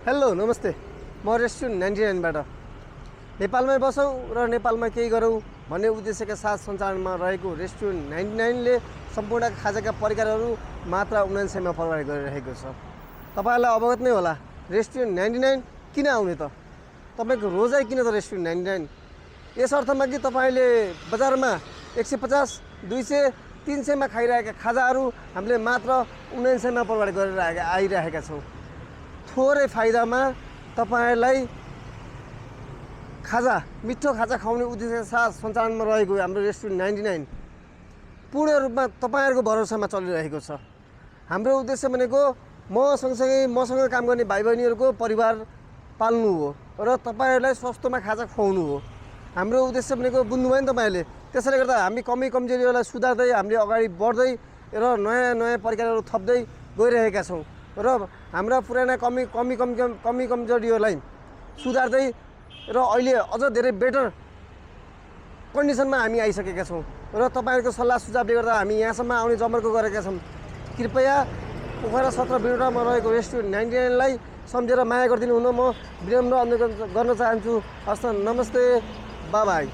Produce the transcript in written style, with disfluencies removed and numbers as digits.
Hello नमस्ते। म restaurant 99बाट नेपालमै बसौँ र नेपालमा केही गरौँ भन्ने उद्देश्यका साथ सञ्चालनमा रहेको रेस्टुरेन्ट 99ले सम्पूर्ण खाजाका परिकारहरू मात्र 79 मा प्रदान गरिरहेको छ। तपाईहरुलाई अवगत नै होला रेस्टुरेन्ट 99 किन आउने त, तपाईको रोजाइ किन त रेस्टुरेन्ट 99। यस अर्थमा कि तपाईले बजारमा 150 200 300 मा खाइरहेका खाजाहरू हामीले मात्र 79 मा प्रदान गरेर आइरहेका छौँ। थोरै फाइदामा तपाईलाई खाजा मिठो खाजा खुवाउने उद्देश्यका साथ सञ्चालनमा रहेको हाम्रो रेस्टुरेन्ट 99 पूर्ण रूपमा तपाईहरुको भरोसामा चलिरहेको छ। हाम्रो उद्देश्य भनेको म सँगसँगै मसँग काम गर्ने भाइ बहिनीहरुको परिवार पाल्नु हो र तपाईहरुलाई सस्तोमा खाजा खुवाउनु हो। हाम्रो उद्देश्य भनेको बुझ्नुभयो नि तपाईहरुले। त्यसैले गर्दा हामी कमजोरीहरूलाई सुधार्दै हामीले अगाडि बढ्दै र नयाँ परिकारहरू थप्दै गइरहेका छौँ र हाम्रा पुराना कमजोरीहरूलाई सुधार्दै र अहिले अझ धेरै बेटर कन्डिसनमा हामी आइसकेका छौँ र तपाईहरुको सल्लाह सुझावले गर्दा हामी यहाँसम्म आउने जमर्को गरेका छौँ। कृपया पोखरा 17 बिरोडामा रहेको रेस्टुरेन्ट 99लाई सम्झेर माया गरिदिनु हुन म विनम्र अनुरोध गर्न चाहन्छु। हस्त नमस्ते, बाई बाई।